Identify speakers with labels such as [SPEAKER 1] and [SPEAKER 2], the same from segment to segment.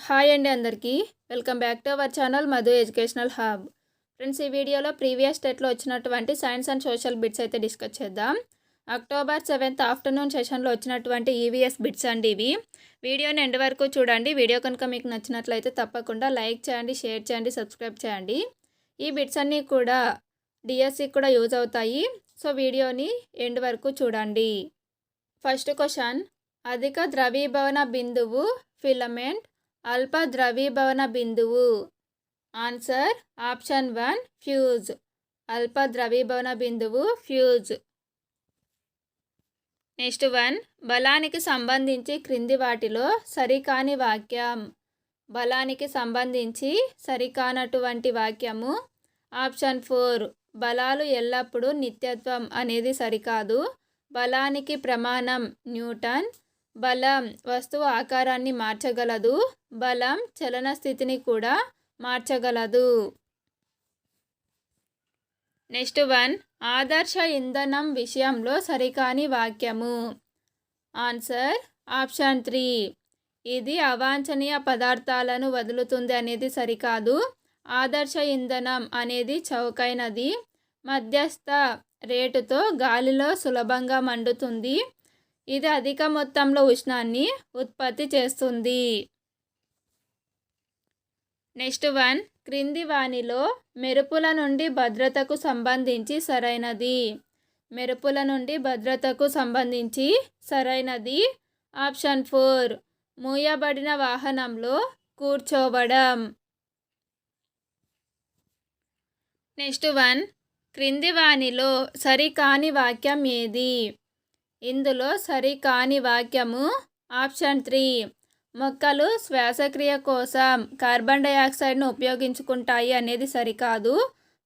[SPEAKER 1] Hi అండి అందరికీ. Welcome back to our channel Madhu educational hub. Friends, ఈ వీడియోలో ప్రీవియస్ డేట్లో వచ్చినటువంటి సైన్స్ అండ్ సోషల్ బిట్స్ అయితే డిస్కస్ చేద్దాం. అక్టోబర్ 7th ఆఫ్టర్నూన్ సెషన్లో వచ్చినటువంటి ఈవీఎస్ బిట్స్ అండి ఇవి. వీడియోని ఎండ్ వరకు చూడండి. వీడియో కనుక మీకు నచ్చినట్లయితే తప్పకుండా లైక్ చేయండి, షేర్ చేయండి, సబ్స్క్రైబ్ చేయండి. ఈ బిట్స్ అన్నీ కూడా డిఎస్సికి కూడా యూజ్ అవుతాయి. సో వీడియోని ఎండ్ వరకు చూడండి. ఫస్ట్ క్వశ్చన్, అధిక ద్రవీభవన బిందువు ఫిలమెంట్, అల్ప ద్రవీభవన బిందువు. Answer option 1 fuse. అల్ప ద్రవీభవన బిందువు ఫ్యూజ్. నెక్స్ట్ 1, బలానికి సంబంధించి క్రింది వాటిలో సరికాని వాక్యం. బలానికి సంబంధించి సరికానటువంటి వాక్యము. ఆప్షన్ 4, బలాలు ఎల్లప్పుడూ నిత్యత్వం అనేది సరికాదు. బలానికి ప్రమాణం న్యూటన్. బలం వస్తువు ఆకారాన్ని మార్చగలదు. బలం చలన స్థితిని కూడా మార్చగలదు. నెక్స్ట్ 1, ఆదర్శ ఇంధనం విషయంలో సరికాని వాక్యము. ఆన్సర్ ఆప్షన్ 3, ఇది అవాంఛనీయ పదార్థాలను వదులుతుంది అనేది సరికాదు. ఆదర్శ ఇంధనం అనేది చౌకైనది. మధ్యస్థ రేటుతో గాలిలో సులభంగా మండుతుంది. ఇది అధిక మొత్తంలో ఉష్ణాన్ని ఉత్పత్తి చేస్తుంది. నెక్స్ట్ 1, క్రింది వానిలో మెరుపుల నుండి భద్రతకు సంబంధించి సరైనది. మెరుపుల నుండి భద్రతకు సంబంధించి సరైనది. ఆప్షన్ 4, మూయబడిన వాహనంలో కూర్చోవడం. నెక్స్ట్ 1, క్రింది వానిలో సరికాని వాక్యం ఏది? ఇందులో సరికాని వాక్యము ఆప్షన్ 3, మొక్కలు శ్వాసక్రియ కోసం కార్బన్ డయాక్సైడ్ను ఉపయోగించుకుంటాయి అనేది సరికాదు.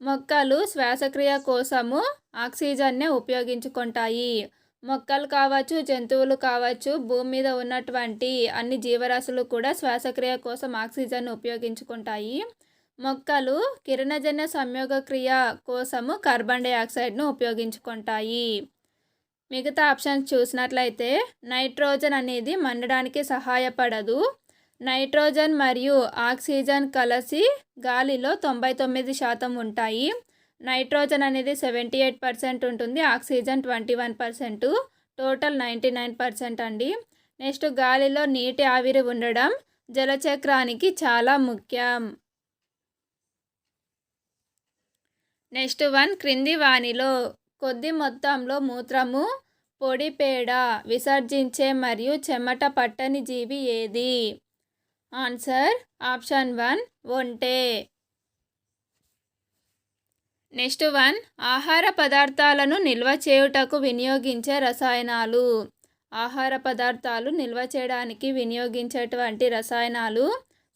[SPEAKER 1] మొక్కలు శ్వాసక్రియ కోసము ఆక్సిజన్నే ఉపయోగించుకుంటాయి. మొక్కలు కావచ్చు, జంతువులు కావచ్చు, భూమి మీద ఉన్నటువంటి అన్ని జీవరాశులు కూడా శ్వాసక్రియ కోసం ఆక్సిజన్ను ఉపయోగించుకుంటాయి. మొక్కలు కిరణజన్య సంయోగక్రియ కోసము కార్బన్ డయాక్సైడ్ను ఉపయోగించుకుంటాయి. మిగతా ఆప్షన్స్ చూసినట్లయితే నైట్రోజన్ అనేది మండడానికి సహాయపడదు. నైట్రోజన్ మరియు ఆక్సిజన్ కలిసి గాలిలో 99% ఉంటాయి. నైట్రోజన్ అనేది 78% ఉంటుంది, ఆక్సిజన్ 21%, టోటల్ 99% అండి. నెక్స్ట్, గాలిలో నీటి ఆవిరి ఉండడం జలచక్రానికి చాలా ముఖ్యం. నెక్స్ట్ 1, క్రింది వానిలో కొద్ది మొత్తంలో మూత్రము, పొడి పేడ విసర్జించే మరియు చెమట పట్టని జీవి ఏది? ఆన్సర్ ఆప్షన్ 1 ఒంటె. నెక్స్ట్ 1, ఆహార పదార్థాలను నిల్వ చేయుటకు వినియోగించే రసాయనాలు. ఆహార పదార్థాలు నిల్వ చేయడానికి వినియోగించేటువంటి రసాయనాలు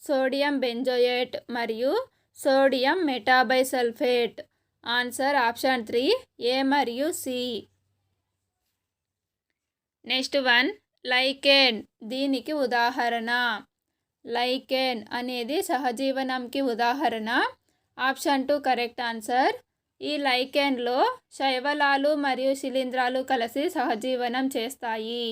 [SPEAKER 1] సోడియం బెంజోయేట్ మరియు సోడియం మెటాబైసల్ఫేట్. ఆన్సర్ ఆప్షన్ 3 ఏ మరియు సి. నెక్స్ట్ 1, లైకెన్ దీనికి ఉదాహరణ. లైకెన్ అనేది సహజీవనంకి ఉదాహరణ. Option 2 correct answer. ఈ లైకెన్లో శైవలాలు మరియు శిలీంధ్రాలు కలిసి సహజీవనం చేస్తాయి.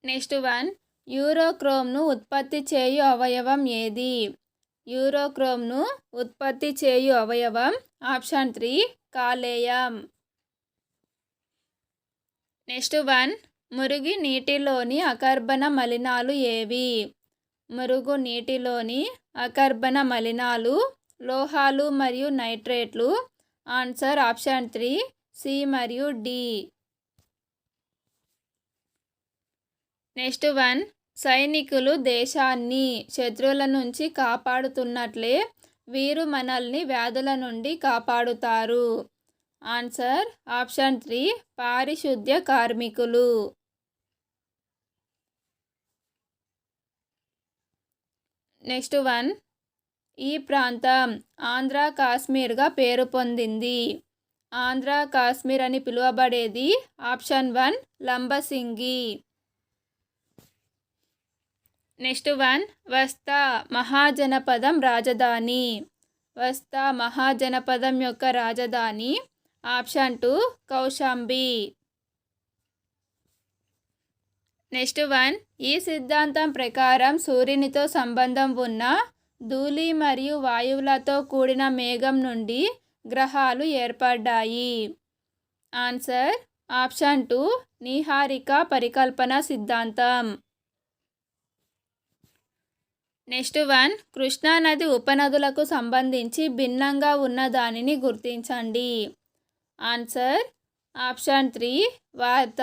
[SPEAKER 1] నెక్స్ట్ 1, యూరోక్రోమ్ను ఉత్పత్తి చేయు అవయవం ఏది? యూరోక్రోమ్ను ఉత్పత్తి చేయు అవయవం ఆప్షన్ 3 కాలేయం. నెక్స్ట్ 1, మురుగు నీటిలోని అకర్బన మలినాలు ఏవి? మురుగు నీటిలోని అకర్బన మలినాలు లోహాలు మరియు నైట్రేట్లు. ఆన్సర్ ఆప్షన్ 3 సి మరియు డి. నెక్స్ట్ 1, సైనికులు దేశాన్ని శత్రువుల నుంచి కాపాడుతున్నట్లే వీరు మనల్ని వ్యాధుల నుండి కాపాడుతారు. ఆన్సర్ ఆప్షన్ 3 పారిశుద్ధ్య కార్మికులు. నెక్స్ట్ 1, ఈ ప్రాంతం ఆంధ్ర కాశ్మీర్గా పేరు పొందింది. ఆంధ్ర కాశ్మీర్ అని పిలువబడేది ఆప్షన్ 1 లంబసింగి. నెక్స్ట్ 1, వస్తా మహాజనపదం రాజధాని. వస్తా మహాజనపదం యొక్క రాజధాని ఆప్షన్ 2 కౌశాంబి. నెక్స్ట్ వన్, ఈ సిద్ధాంతం ప్రకారం సూర్యునితో సంబంధం ఉన్న ధూళి మరియు వాయువులతో కూడిన మేఘం నుండి గ్రహాలు ఏర్పడ్డాయి. ఆన్సర్ ఆప్షన్ 2, నీహారిక పరికల్పన సిద్ధాంతం. నెక్స్ట్ వన్, కృష్ణానది ఉపనదులకు సంబంధించి భిన్నంగా ఉన్న దానిని గుర్తించండి. ఆన్సర్ ఆప్షన్ 3, వార్త.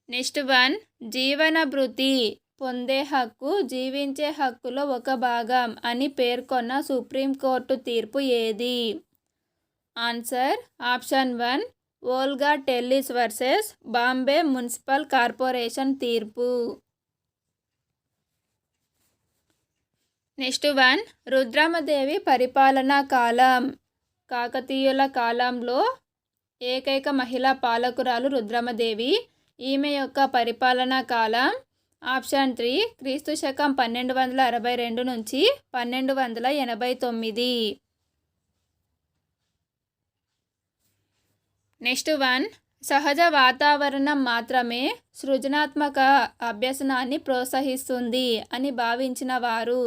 [SPEAKER 1] నెక్స్ట్ వన్, జీవన భృతి పొందే హక్కు జీవించే హక్కులో ఒక భాగం అని పేర్కొన్న సుప్రీంకోర్టు తీర్పు ఏది? Answer option 1, Olga Tellis versus Bombay municipal corporation తీర్పు. నెక్స్ట్ వన్, రుద్రమదేవి పరిపాలనా కాలం. కాకతీయుల కాలంలో ఏకైక మహిళా పాలకురాలు రుద్రమదేవి. ఈమె యొక్క పరిపాలనా కాలం ఆప్షన్ 3, క్రీస్తు శకం 1262 నుంచి 1289. నెక్స్ట్ వన్, సహజ వాతావరణం మాత్రమే సృజనాత్మక అభ్యసనాన్ని ప్రోత్సహిస్తుంది అని భావించిన వారు.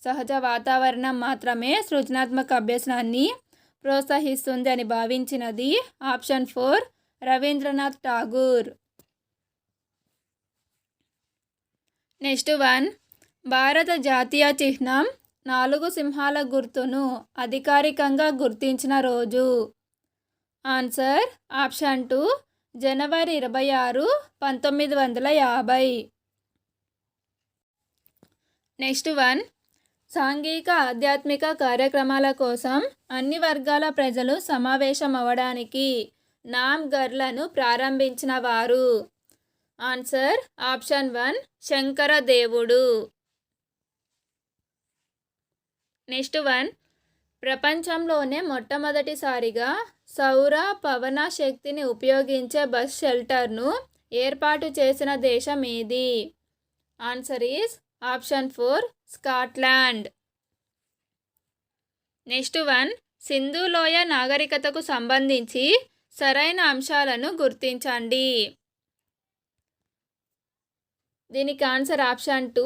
[SPEAKER 1] సహజ వాతావరణం మాత్రమే సృజనాత్మక అభ్యసనాన్ని ప్రోత్సహిస్తుంది అని భావించినది option 4, Rabindranath Tagore. Next one, భారత జాతీయ చిహ్నం 4 సింహాల గుర్తును అధికారికంగా గుర్తించిన రోజు. ఆన్సర్ ఆప్షన్ 2, జనవరి 26, 1950. నెక్స్ట్ వన్, సాంఘిక ఆధ్యాత్మిక కార్యక్రమాల కోసం అన్ని వర్గాల ప్రజలు సమావేశం అవ్వడానికి నామ్గర్లను ప్రారంభించిన వారు. Answer option 1, శంకరదేవుడు. నెక్స్ట్ వన్, ప్రపంచంలోనే మొట్టమొదటిసారిగా సౌర పవన శక్తిని ఉపయోగించే బస్ షెల్టర్ను ఏర్పాటు చేసిన దేశం ఏది? Answer is option 4, Scotland. Next one, Sindhu లోయ నాగరికతకు సంబంధించి సరైన అంశాలను గుర్తించండి. దీనికి ఆన్సర్ ఆప్షన్ 2,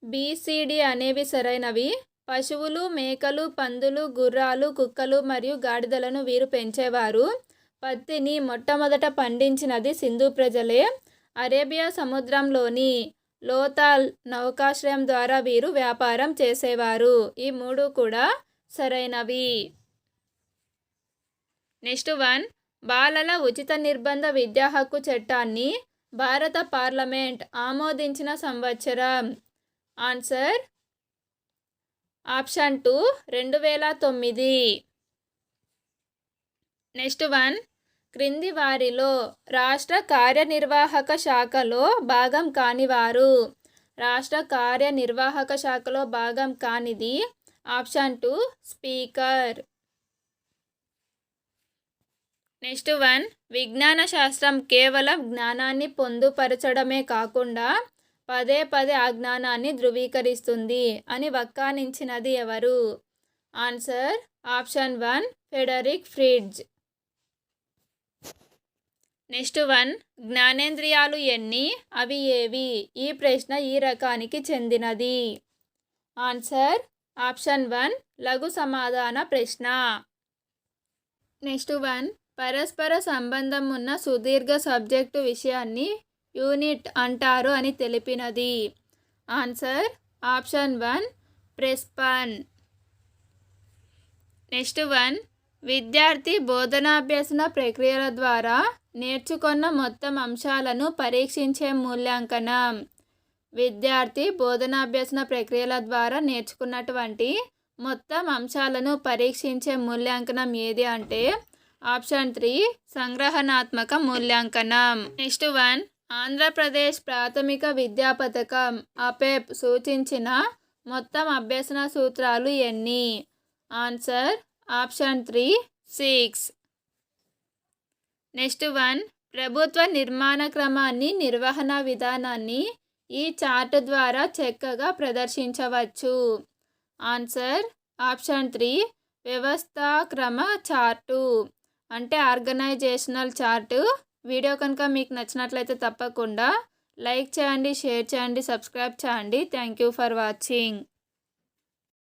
[SPEAKER 1] BCD అనేవి సరైనవి. పశువులు, మేకలు, పందులు, గుర్రాలు, కుక్కలు మరియు గాడిదలను వీరు పెంచేవారు. పత్తిని మొట్టమొదట పండించినది సింధు ప్రజలే. అరేబియా సముద్రంలోని లోతాల్ నౌకాశ్రయం ద్వారా వీరు వ్యాపారం చేసేవారు. ఈ 3 కూడా సరైనవి. నెక్స్ట్ వన్, బాలల ఉచిత నిర్బంధ విద్యా హక్కు చట్టాన్ని భారత పార్లమెంట్ ఆమోదించిన సంవత్సరం. Answer option 2, 2009. నెక్స్ట్ వన్, క్రింది వారిలో రాష్ట్ర కార్యనిర్వాహక శాఖలో భాగం కానివారు. రాష్ట్ర కార్యనిర్వాహక శాఖలో భాగం కానిది ఆప్షన్ 2, స్పీకర్. నెక్స్ట్ వన్, విజ్ఞాన శాస్త్రం కేవలం జ్ఞానాన్ని పొందుపరచడమే కాకుండా పదే పదే ఆ జ్ఞానాన్ని ధృవీకరిస్తుంది అని వక్కానించినది ఎవరు? Answer option 1, Frederick fridge. Next one, జ్ఞానేంద్రియాలు ఎన్ని, అవి ఏవి? ఈ ప్రశ్న ఈ రకానికి చెందినది. ఆన్సర్ ఆప్షన్ 1, లఘు సమాధాన ప్రశ్న. నెక్స్ట్ వన్, పరస్పర సంబంధం ఉన్న సుదీర్ఘ సబ్జెక్టు విషయాన్ని యూనిట్ అంటారు అని తెలిపినది. ఆన్సర్ ఆప్షన్ 1, ప్రెస్పన్. నెక్స్ట్ వన్, విద్యార్థి బోధనాభ్యసన ప్రక్రియల ద్వారా నేర్చుకున్న మొత్తం అంశాలను పరీక్షించే మూల్యాంకనం. విద్యార్థి బోధనాభ్యసన ప్రక్రియల ద్వారా నేర్చుకున్నటువంటి మొత్తం అంశాలను పరీక్షించే మూల్యాంకనం ఏది అంటే ఆప్షన్ 3, సంగ్రహణాత్మక మూల్యాంకనం. నెక్స్ట్ వన్, ఆంధ్రప్రదేశ్ ప్రాథమిక విద్యా పథకం APEP సూచించిన మొత్తం అభ్యసన సూత్రాలు ఎన్ని? Answer option 3, 6. నెక్స్ట్ వన్, ప్రభుత్వ నిర్మాణ క్రమాన్ని నిర్వహణ విధానాన్ని ఈ చార్ట్ ద్వారా చక్కగా ప్రదర్శించవచ్చు. ఆన్సర్ ఆప్షన్ 3, వ్యవస్థాక్రమ చార్టు అంటే ఆర్గనైజేషనల్ చార్టు వీడియో కనుక మీకు నచ్చినట్లయితే తప్పకుండా లైక్ చేయండి, షేర్ చేయండి, సబ్స్క్రైబ్ చేయండి. Thank you for watching.